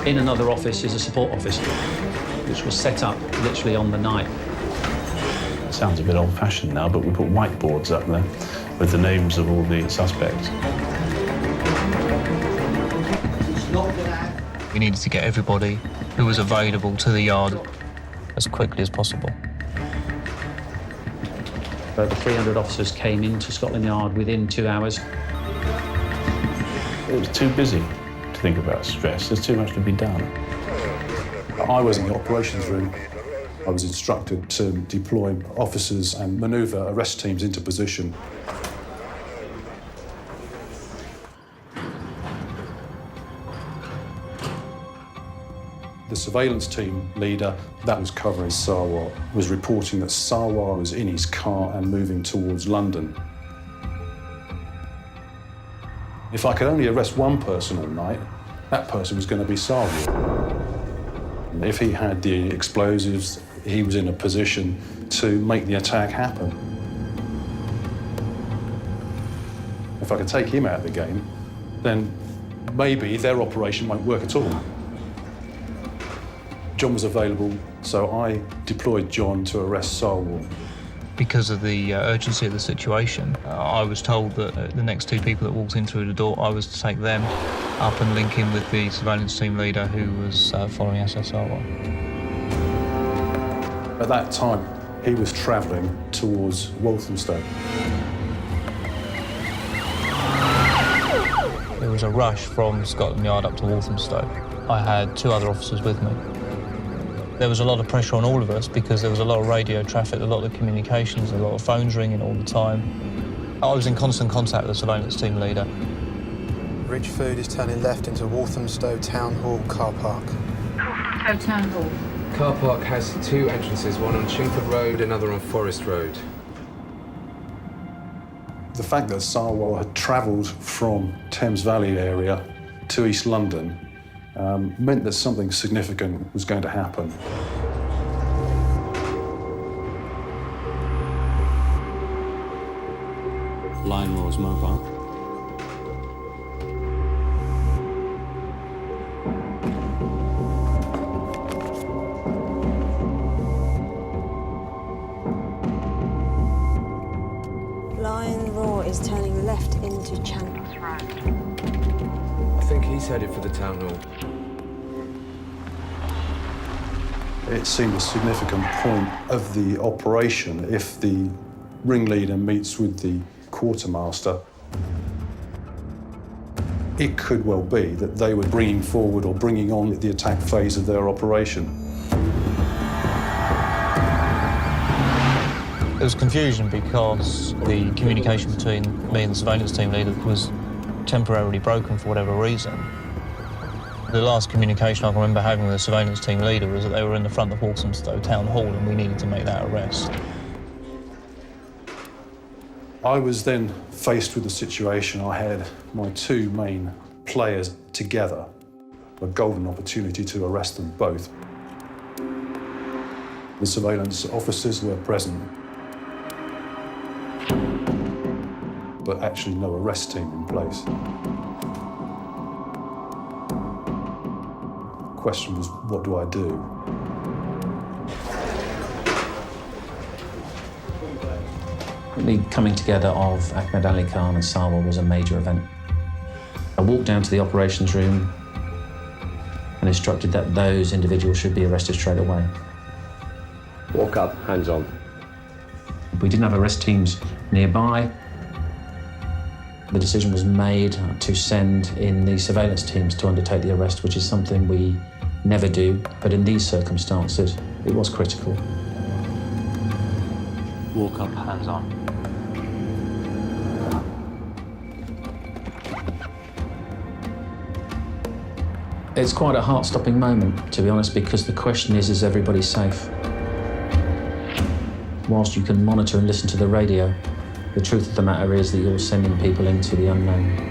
In another office is a support office, which was set up literally on the night. It sounds a bit old-fashioned now, but we put whiteboards up there with the names of all the suspects. We needed to get everybody who was available to the yard as quickly as possible. Over 300 officers came into Scotland Yard within 2 hours. It was too busy to think about stress. There's too much to be done. I was in the operations room. I was instructed to deploy officers and manoeuvre arrest teams into position. The surveillance team leader that was covering Sarwar was reporting that Sarwar was in his car and moving towards London. If I could only arrest one person all night, that person was going to be Sarwar. If he had the explosives, he was in a position to make the attack happen. If I could take him out of the game, then maybe their operation won't work at all. John was available, so I deployed John to arrest Sarwar. Because of the urgency of the situation, I was told that the next two people that walked in through the door, I was to take them up and link in with the surveillance team leader who was following SSR. At that time, he was travelling towards Walthamstow. There was a rush from Scotland Yard up to Walthamstow. I had two other officers with me. There was a lot of pressure on all of us because there was a lot of radio traffic, a lot of communications, a lot of phones ringing all the time. I was in constant contact with the surveillance team leader. Richford is turning left into Walthamstow Town Hall car park. Walthamstow Town Hall. Car park has two entrances, one on Chingford Road, another on Forest Road. The fact that Sarwar had travelled from Thames Valley area to East London meant that something significant was going to happen. Lion Roar's mobile. Lion Roar is turning left into Chandler's Road. I think he's headed for the town hall. It seemed a significant point of the operation if the ringleader meets with the quartermaster. It could well be that they were bringing forward or bringing on the attack phase of their operation. There was confusion because the communication between me and the surveillance team leader was temporarily broken for whatever reason. The last communication I can remember having with the surveillance team leader was that they were in the front of Walthamstow Town Hall and we needed to make that arrest. I was then faced with the situation. I had my two main players together, a golden opportunity to arrest them both. The surveillance officers were present, but actually no arrest team in place. The question was, what do I do? The coming together of Ahmed Ali Khan and Sarwar was a major event. I walked down to the operations room and instructed that those individuals should be arrested straight away. Walk up, hands on. We didn't have arrest teams nearby. The decision was made to send in the surveillance teams to undertake the arrest, which is something we never do, but in these circumstances, it was critical. Walk up, hands on. It's quite a heart-stopping moment, to be honest, because the question is everybody safe? Whilst you can monitor and listen to the radio, the truth of the matter is that you're sending people into the unknown.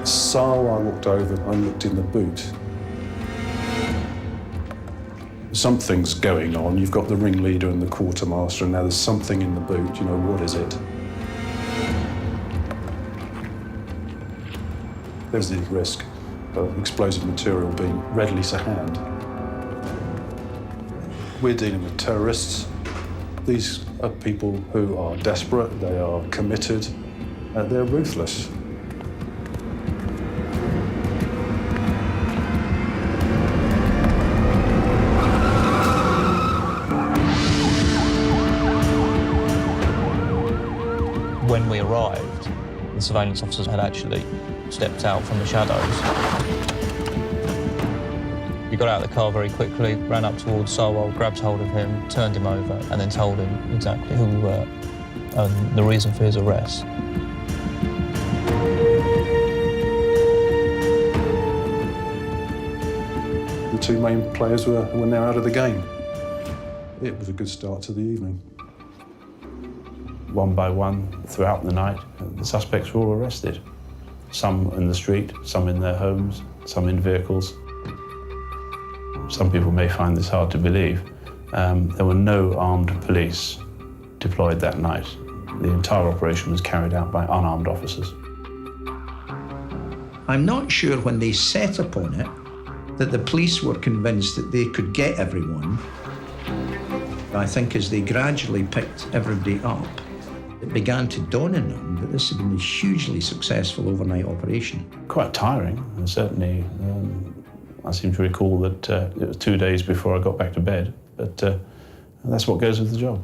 So I walked over and looked in the boot. Something's going on. You've got the ringleader and the quartermaster, and now there's something in the boot. You know, what is it? There's the risk of explosive material being readily to hand. We're dealing with terrorists. These are people who are desperate, they are committed, they're ruthless. When we arrived, the surveillance officers had actually stepped out from the shadows. We got out of the car very quickly, ran up towards Sowell, grabbed hold of him, turned him over, and then told him exactly who we were and the reason for his arrest. The two main players were now out of the game. It was a good start to the evening. One by one, throughout the night, the suspects were all arrested. Some in the street, some in their homes, some in vehicles. Some people may find this hard to believe. There were no armed police deployed that night. The entire operation was carried out by unarmed officers. I'm not sure when they set upon it that the police were convinced that they could get everyone. I think as they gradually picked everybody up, it began to dawn on them that this had been a hugely successful overnight operation. Quite tiring, and certainly I seem to recall that it was 2 days before I got back to bed, but that's what goes with the job.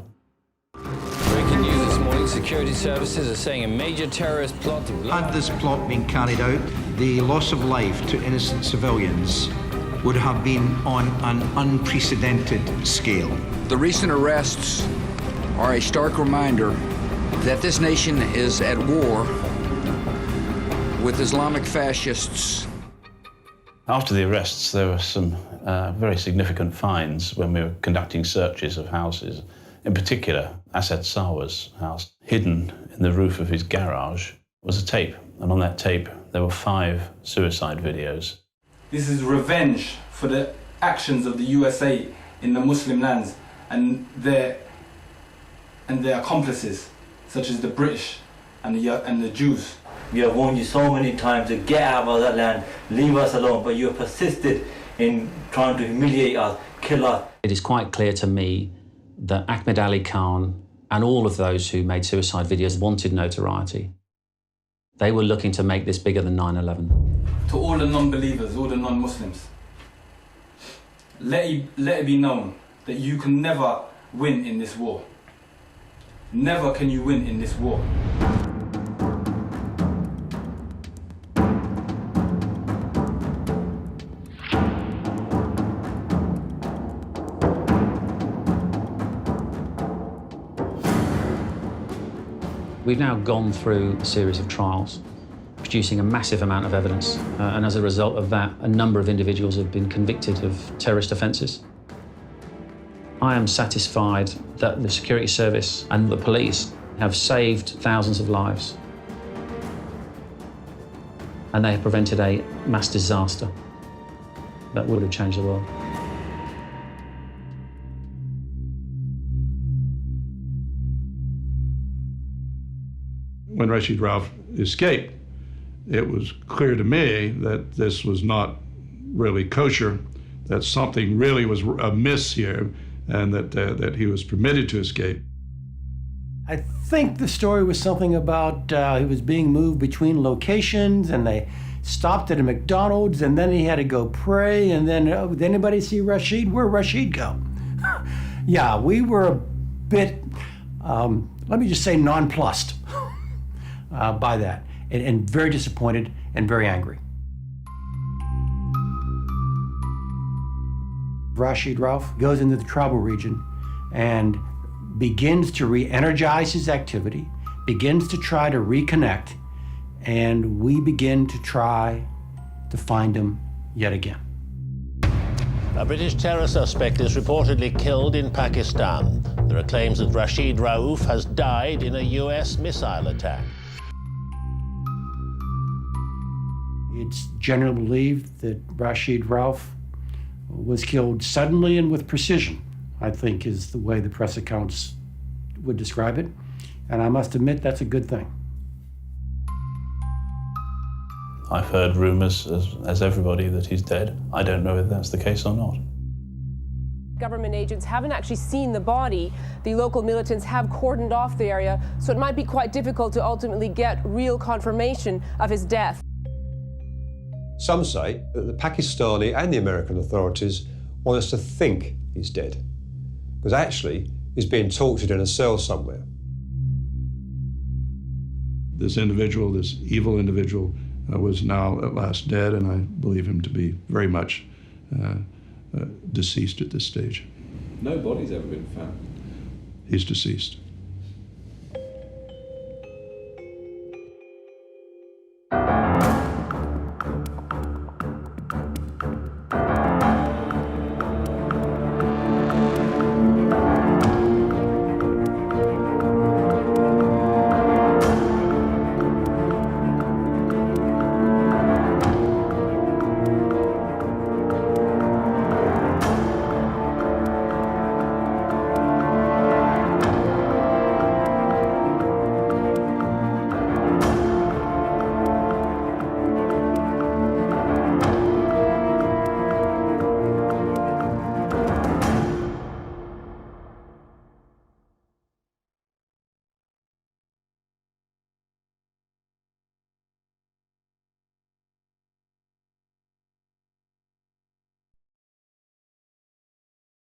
Breaking news this morning, security services are saying a major terrorist plot... Had this plot been carried out, the loss of life to innocent civilians would have been on an unprecedented scale. The recent arrests are a stark reminder that this nation is at war with Islamic fascists. After the arrests, there were some very significant finds when we were conducting searches of houses. In particular, Asad Sawa's house. Hidden in the roof of his garage was a tape, and on that tape there were 5 suicide videos. This is revenge for the actions of the USA in the Muslim lands and their accomplices, such as the British and the Jews. We have warned you so many times to get out of that land, leave us alone, but you have persisted in trying to humiliate us, kill us. It is quite clear to me that Ahmed Ali Khan and all of those who made suicide videos wanted notoriety. They were looking to make this bigger than 9/11. To all the non-believers, all the non-Muslims, let it be known that you can never win in this war. Never can you win in this war. We've now gone through a series of trials, producing a massive amount of evidence, and as a result of that, a number of individuals have been convicted of terrorist offences. I am satisfied that the security service and the police have saved thousands of lives, and they have prevented a mass disaster that would have changed the world. When Rashid Rauf escaped, it was clear to me that this was not really kosher, that something really was amiss here, and that he was permitted to escape. I think the story was something about he was being moved between locations, and they stopped at a McDonald's, and then he had to go pray, and then, did anybody see Rashid? Where'd Rashid go? Yeah, we were a bit, let me just say, nonplussed by that, and very disappointed and very angry. Rashid Rauf goes into the tribal region and begins to re-energize his activity, begins to try to reconnect, and we begin to try to find him yet again. A British terror suspect is reportedly killed in Pakistan. There are claims that Rashid Rauf has died in a US missile attack. It's generally believed that Rashid Rauf was killed suddenly and with precision, I think is the way the press accounts would describe it. And I must admit, that's a good thing. I've heard rumours, as everybody, that he's dead. I don't know if that's the case or not. Government agents haven't actually seen the body. The local militants have cordoned off the area, so it might be quite difficult to ultimately get real confirmation of his death. Some say that the Pakistani and the American authorities want us to think he's dead, because actually he's being tortured in a cell somewhere. This individual, this evil individual, was now at last dead, and I believe him to be very much deceased at this stage. No body's ever been found. He's deceased.